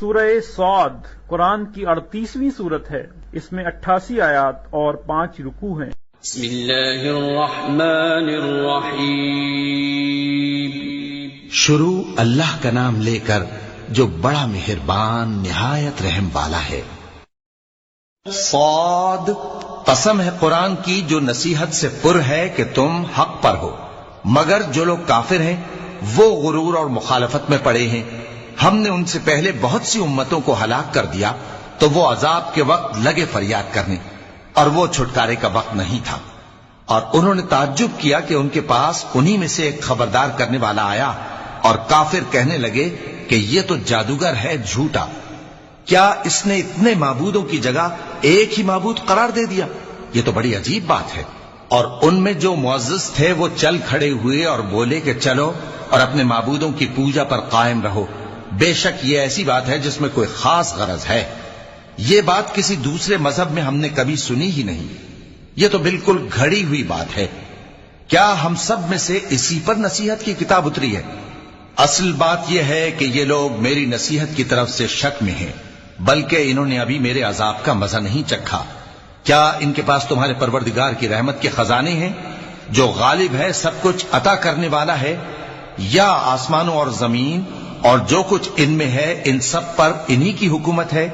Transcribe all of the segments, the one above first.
سورہ صاد قرآن کی 38ویں صورت ہے۔ اس میں 88 آیات اور 5 رکوع ہیں۔ بسم اللہ الرحمن الرحیم۔ شروع اللہ کا نام لے کر جو بڑا مہربان نہایت رحم والا ہے۔ صاد، قسم ہے قرآن کی جو نصیحت سے پر ہے کہ تم حق پر ہو، مگر جو لوگ کافر ہیں وہ غرور اور مخالفت میں پڑے ہیں۔ ہم نے ان سے پہلے بہت سی امتوں کو ہلاک کر دیا تو وہ عذاب کے وقت لگے فریاد کرنے، اور وہ چھٹکارے کا وقت نہیں تھا۔ اور انہوں نے تعجب کیا کہ ان کے پاس انہی میں سے ایک خبردار کرنے والا آیا، اور کافر کہنے لگے کہ یہ تو جادوگر ہے جھوٹا، کیا اس نے اتنے معبودوں کی جگہ ایک ہی معبود قرار دے دیا؟ یہ تو بڑی عجیب بات ہے۔ اور ان میں جو معزز تھے وہ چل کھڑے ہوئے اور بولے کہ چلو اور اپنے معبودوں کی پوجا پر قائم رہو، بے شک یہ ایسی بات ہے جس میں کوئی خاص غرض ہے۔ یہ بات کسی دوسرے مذہب میں ہم نے کبھی سنی ہی نہیں، یہ تو بالکل گھڑی ہوئی بات ہے۔ کیا ہم سب میں سے اسی پر نصیحت کی کتاب اتری ہے؟ اصل بات یہ ہے کہ یہ لوگ میری نصیحت کی طرف سے شک میں ہیں، بلکہ انہوں نے ابھی میرے عذاب کا مزہ نہیں چکھا۔ کیا ان کے پاس تمہارے پروردگار کی رحمت کے خزانے ہیں جو غالب ہے، سب کچھ عطا کرنے والا ہے؟ یا آسمانوں اور زمین اور جو کچھ ان میں ہے ان سب پر انہی کی حکومت ہے؟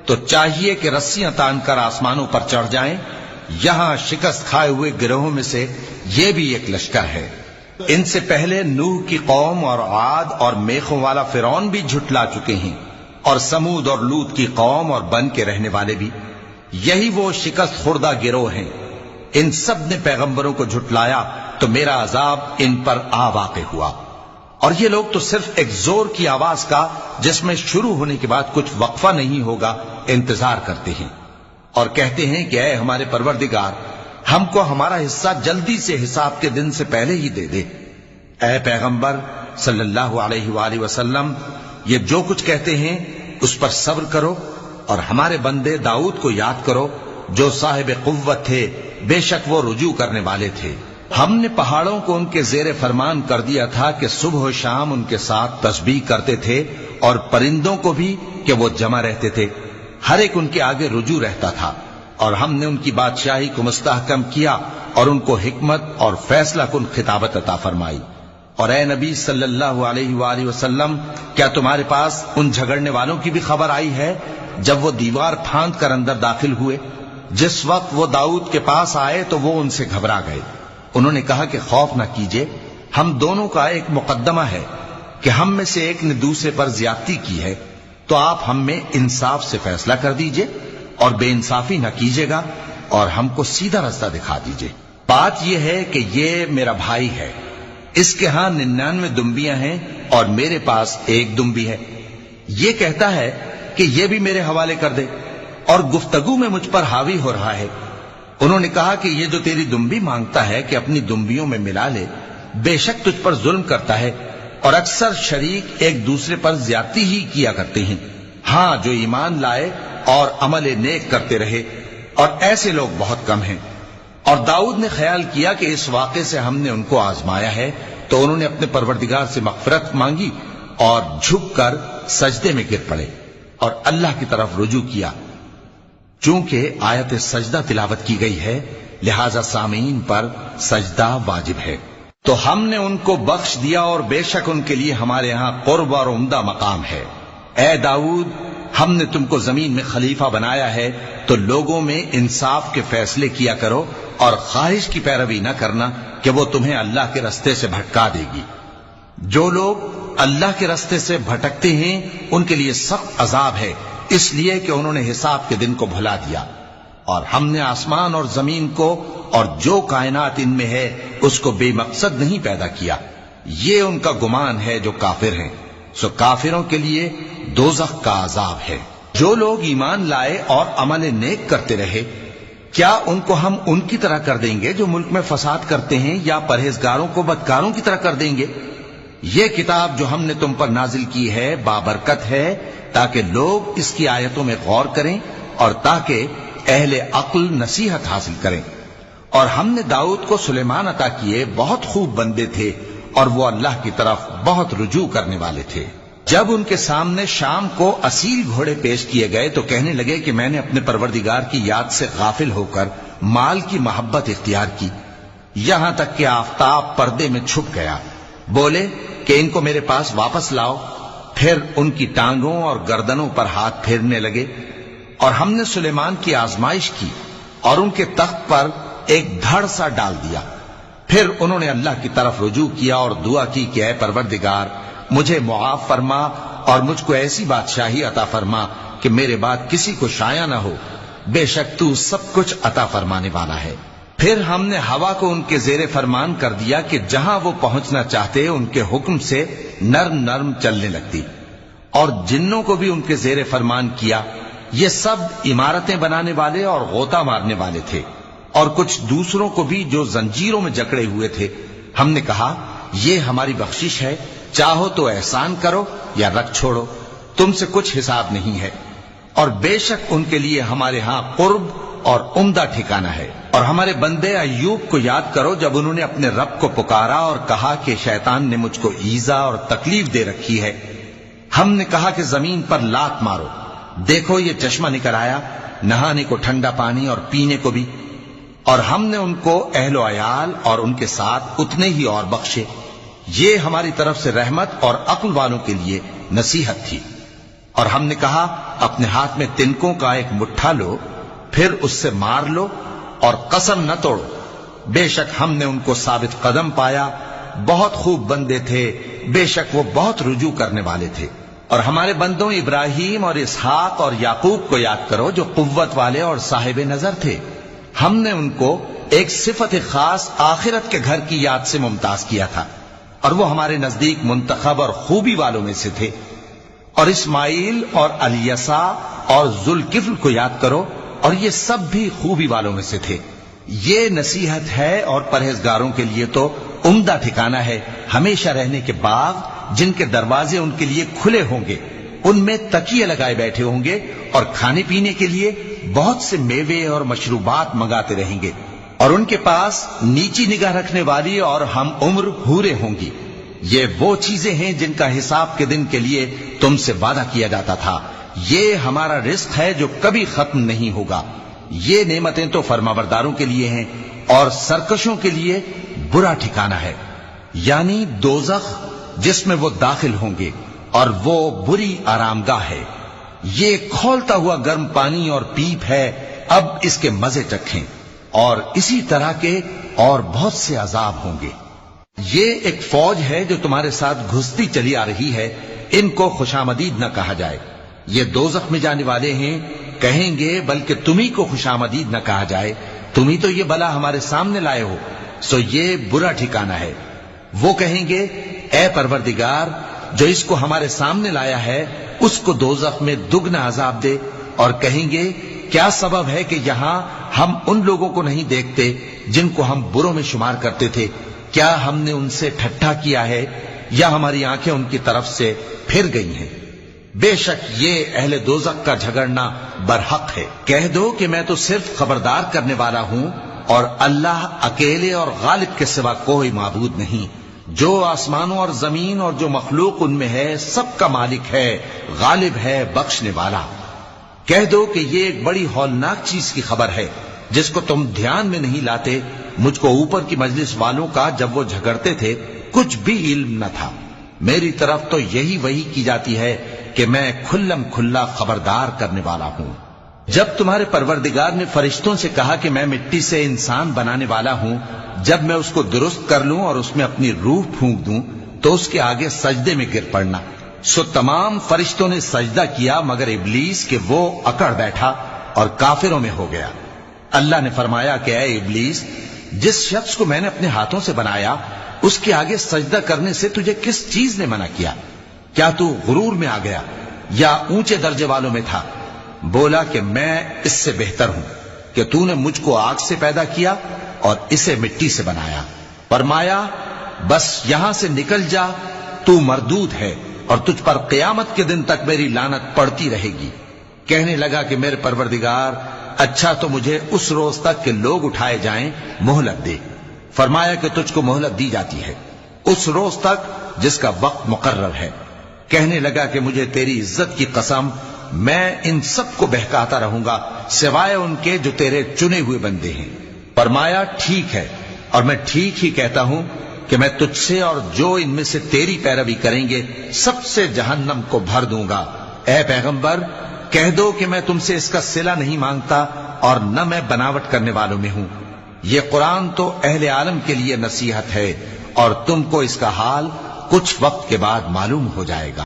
تو چاہیے کہ رسیاں تان کر آسمانوں پر چڑھ جائیں۔ یہاں شکست کھائے ہوئے گروہوں میں سے یہ بھی ایک لشکر ہے۔ ان سے پہلے نوح کی قوم اور عاد اور میخوں والا فرعون بھی جھٹلا چکے ہیں، اور سمود اور لوط کی قوم اور بن کے رہنے والے بھی۔ یہی وہ شکست خوردہ گروہ ہیں۔ ان سب نے پیغمبروں کو جھٹلایا تو میرا عذاب ان پر آ واقع ہوا۔ اور یہ لوگ تو صرف ایک زور کی آواز کا جس میں شروع ہونے کے بعد کچھ وقفہ نہیں ہوگا انتظار کرتے ہیں، اور کہتے ہیں کہ اے ہمارے پروردگار، ہم کو ہمارا حصہ جلدی سے حساب کے دن سے پہلے ہی دے دے۔ اے پیغمبر صلی اللہ علیہ وآلہ وسلم، یہ جو کچھ کہتے ہیں اس پر صبر کرو، اور ہمارے بندے داؤد کو یاد کرو جو صاحب قوت تھے، بے شک وہ رجوع کرنے والے تھے۔ ہم نے پہاڑوں کو ان کے زیر فرمان کر دیا تھا کہ صبح و شام ان کے ساتھ تسبیح کرتے تھے، اور پرندوں کو بھی کہ وہ جمع رہتے تھے، ہر ایک ان کے آگے رجوع رہتا تھا۔ اور ہم نے ان کی بادشاہی کو مستحکم کیا اور ان کو حکمت اور فیصلہ کن خطابت عطا فرمائی۔ اور اے نبی صلی اللہ علیہ وآلہ وسلم، کیا تمہارے پاس ان جھگڑنے والوں کی بھی خبر آئی ہے جب وہ دیوار پھاند کر اندر داخل ہوئے؟ جس وقت وہ داؤد کے پاس آئے تو وہ ان سے گھبرا گئے۔ انہوں نے کہا کہ خوف نہ کیجیے، ہم دونوں کا ایک مقدمہ ہے کہ ہم میں سے ایک نے دوسرے پر زیادتی کی ہے، تو آپ ہم میں انصاف سے فیصلہ کر دیجئے اور بے انصافی نہ کیجیے گا، اور ہم کو سیدھا رستہ دکھا دیجئے۔ بات یہ ہے کہ یہ میرا بھائی ہے، اس کے ہاں 99 دمبیاں ہیں اور میرے پاس ایک دمبی ہے۔ یہ کہتا ہے کہ یہ بھی میرے حوالے کر دے، اور گفتگو میں مجھ پر حاوی ہو رہا ہے۔ انہوں نے کہا کہ یہ جو تیری دمبی مانگتا ہے کہ اپنی دمبیوں میں ملا لے، بے شک تجھ پر ظلم کرتا ہے، اور اکثر شریک ایک دوسرے پر زیادتی ہی کیا کرتے ہیں۔ ہاں، جو ایمان لائے اور عمل نیک کرتے رہے، اور ایسے لوگ بہت کم ہیں۔ اور داؤد نے خیال کیا کہ اس واقعے سے ہم نے ان کو آزمایا ہے، تو انہوں نے اپنے پروردگار سے مغفرت مانگی اور جھک کر سجدے میں گر پڑے اور اللہ کی طرف رجوع کیا۔ چونکہ آیت سجدہ تلاوت کی گئی ہے، لہذا سامعین پر سجدہ واجب ہے۔ تو ہم نے ان کو بخش دیا، اور بے شک ان کے لیے ہمارے ہاں قرب اور عمدہ مقام ہے۔ اے داؤد، ہم نے تم کو زمین میں خلیفہ بنایا ہے، تو لوگوں میں انصاف کے فیصلے کیا کرو، اور خواہش کی پیروی نہ کرنا کہ وہ تمہیں اللہ کے رستے سے بھٹکا دے گی۔ جو لوگ اللہ کے رستے سے بھٹکتے ہیں ان کے لیے سخت عذاب ہے، اس لیے کہ انہوں نے حساب کے دن کو بھلا دیا۔ اور ہم نے آسمان اور زمین کو اور جو کائنات ان میں ہے اس کو بے مقصد نہیں پیدا کیا۔ یہ ان کا گمان ہے جو کافر ہیں، سو کافروں کے لیے دوزخ کا عذاب ہے۔ جو لوگ ایمان لائے اور عمل نیک کرتے رہے، کیا ان کو ہم ان کی طرح کر دیں گے جو ملک میں فساد کرتے ہیں، یا پرہیزگاروں کو بدکاروں کی طرح کر دیں گے؟ یہ کتاب جو ہم نے تم پر نازل کی ہے بابرکت ہے، تاکہ لوگ اس کی آیتوں میں غور کریں اور تاکہ اہل عقل نصیحت حاصل کریں۔ اور ہم نے داؤد کو سلیمان عطا کیے، بہت خوب بندے تھے، اور وہ اللہ کی طرف بہت رجوع کرنے والے تھے۔ جب ان کے سامنے شام کو اصیل گھوڑے پیش کیے گئے تو کہنے لگے کہ میں نے اپنے پروردگار کی یاد سے غافل ہو کر مال کی محبت اختیار کی، یہاں تک کہ آفتاب پردے میں چھپ گیا۔ بولے کہ ان کو میرے پاس واپس لاؤ۔ پھر ان کی ٹانگوں اور گردنوں پر ہاتھ پھیرنے لگے، اور ہم نے سلیمان کی آزمائش کی اور ان کے تخت پر ایک دھڑ سا ڈال دیا۔ پھر انہوں نے اللہ کی طرف رجوع کیا اور دعا کی کہ اے پروردگار مجھے معاف فرما اور مجھ کو ایسی بادشاہی عطا فرما کہ میرے بعد کسی کو شایع نہ ہو، بے شک تو سب کچھ عطا فرمانے والا ہے۔ پھر ہم نے ہوا کو ان کے زیر فرمان کر دیا کہ جہاں وہ پہنچنا چاہتے ان کے حکم سے نرم نرم چلنے لگتی، اور جنوں کو بھی ان کے زیر فرمان کیا۔ یہ سب عمارتیں بنانے والے اور غوطہ مارنے والے تھے، اور کچھ دوسروں کو بھی جو زنجیروں میں جکڑے ہوئے تھے۔ ہم نے کہا یہ ہماری بخشش ہے، چاہو تو احسان کرو یا رکھ چھوڑو، تم سے کچھ حساب نہیں ہے، اور بے شک ان کے لیے ہمارے ہاں قرب اور عمدہ ٹھکانہ ہے۔ اور ہمارے بندے ایوب کو یاد کرو جب انہوں نے اپنے رب کو پکارا اور کہا کہ شیطان نے مجھ کو ایذا اور تکلیف دے رکھی ہے۔ ہم نے کہا کہ زمین پر لات مارو، دیکھو یہ چشمہ نکل آیا، نہانے کو ٹھنڈا پانی اور پینے کو بھی، اور ہم نے ان کو اہل و عیال اور ان کے ساتھ اتنے ہی اور بخشے۔ یہ ہماری طرف سے رحمت اور عقل والوں کے لیے نصیحت تھی۔ اور ہم نے کہا اپنے ہاتھ میں تنکوں کا ایک مٹھا لو، پھر اس سے مار لو اور قسم نہ توڑو، بے شک ہم نے ان کو ثابت قدم پایا، بہت خوب بندے تھے، بے شک وہ بہت رجوع کرنے والے تھے۔ اور ہمارے بندوں ابراہیم اور اسحاق اور یعقوب کو یاد کرو جو قوت والے اور صاحب نظر تھے۔ ہم نے ان کو ایک صفت خاص آخرت کے گھر کی یاد سے ممتاز کیا تھا، اور وہ ہمارے نزدیک منتخب اور خوبی والوں میں سے تھے۔ اور اسماعیل اور الیسع اور ذوالکفل کو یاد کرو، اور یہ سب بھی خوبی والوں میں سے تھے۔ یہ نصیحت ہے اور پرہیزگاروں کے لیے تو عمدہ ٹھکانہ ہے، ہمیشہ رہنے کے باغ جن کے دروازے ان کے لیے کھلے ہوں گے، ان میں تکیے لگائے بیٹھے ہوں گے، اور کھانے پینے کے لیے بہت سے میوے اور مشروبات منگاتے رہیں گے، اور ان کے پاس نیچی نگاہ رکھنے والی اور ہم عمر حوریں ہوں گی۔ یہ وہ چیزیں ہیں جن کا حساب کے دن کے لیے تم سے وعدہ کیا جاتا تھا، یہ ہمارا رزق ہے جو کبھی ختم نہیں ہوگا۔ یہ نعمتیں تو فرمانبرداروں کے لیے ہیں، اور سرکشوں کے لیے برا ٹھکانہ ہے، یعنی دوزخ جس میں وہ داخل ہوں گے، اور وہ بری آرام گاہ ہے۔ یہ کھولتا ہوا گرم پانی اور پیپ ہے، اب اس کے مزے چکھیں، اور اسی طرح کے اور بہت سے عذاب ہوں گے۔ یہ ایک فوج ہے جو تمہارے ساتھ گھستی چلی آ رہی ہے، ان کو خوشامدید نہ کہا جائے۔ یہ دوزخ میں جانے والے ہیں، کہیں گے بلکہ تمہیں کو خوشامدید نہ کہا جائے، تمہیں تو یہ بلا ہمارے سامنے لائے ہو، سو یہ برا ٹھکانہ ہے۔ وہ کہیں گے اے پروردگار جو اس کو ہمارے سامنے لایا ہے اس کو دوزخ میں دگنا عذاب دے، اور کہیں گے کیا سبب ہے کہ یہاں ہم ان لوگوں کو نہیں دیکھتے جن کو ہم بروں میں شمار کرتے تھے؟ کیا ہم نے ان سے ٹھٹھا کیا ہے، یا ہماری آنکھیں ان کی طرف سے پھر گئی ہیں؟ بے شک یہ اہل دوزخ کا جھگڑنا برحق ہے۔ کہہ دو کہ میں تو صرف خبردار کرنے والا ہوں، اور اللہ اکیلے اور غالب کے سوا کوئی معبود نہیں۔ جو آسمانوں اور زمین اور جو مخلوق ان میں ہے سب کا مالک ہے، غالب ہے، بخشنے والا۔ کہہ دو کہ یہ ایک بڑی ہولناک چیز کی خبر ہے جس کو تم دھیان میں نہیں لاتے۔ مجھ کو اوپر کی مجلس والوں کا جب وہ جھگڑتے تھے کچھ بھی علم نہ تھا، میری طرف تو یہی وحی کی جاتی ہے کہ میں کھلم کھلا خبردار کرنے والا ہوں۔ جب تمہارے پروردگار نے فرشتوں سے کہا کہ میں مٹی سے انسان بنانے والا ہوں، جب میں اس کو درست کر لوں اور اس میں اپنی روح پھونک دوں تو اس کے آگے سجدے میں گر پڑنا۔ سو تمام فرشتوں نے سجدہ کیا مگر ابلیس کہ وہ اکڑ بیٹھا اور کافروں میں ہو گیا۔ اللہ نے فرمایا کہ اے ابلیس، جس شخص کو میں نے اپنے ہاتھوں سے بنایا اس کے آگے سجدہ کرنے سے تجھے کس چیز نے منع کیا؟ کیا تو غرور میں آ گیا یا اونچے درجے والوں میں تھا؟ بولا کہ میں اس سے بہتر ہوں کہ تو نے مجھ کو آگ سے پیدا کیا اور اسے مٹی سے بنایا۔ فرمایا بس یہاں سے نکل جا، تو مردود ہے اور تجھ پر قیامت کے دن تک میری لعنت پڑتی رہے گی۔ کہنے لگا کہ میرے پروردگار، اچھا تو مجھے اس روز تک کہ لوگ اٹھائے جائیں مہلت دے۔ فرمایا کہ تجھ کو مہلت دی جاتی ہے اس روز تک جس کا وقت مقرر ہے۔ کہنے لگا کہ مجھے تیری عزت کی قسم میں ان سب کو بہکاتا رہوں گا سوائے ان کے جو تیرے چنے ہوئے بندے ہیں۔ فرمایا ٹھیک ہے، اور میں ٹھیک ہی کہتا ہوں کہ میں تجھ سے اور جو ان میں سے تیری پیروی کریں گے سب سے جہنم کو بھر دوں گا۔ اے پیغمبر کہہ دو کہ میں تم سے اس کا صلہ نہیں مانگتا اور نہ میں بناوٹ کرنے والوں میں ہوں۔ یہ قرآن تو اہل عالم کے لیے نصیحت ہے اور تم کو اس کا حال کچھ وقت کے بعد معلوم ہو جائے گا۔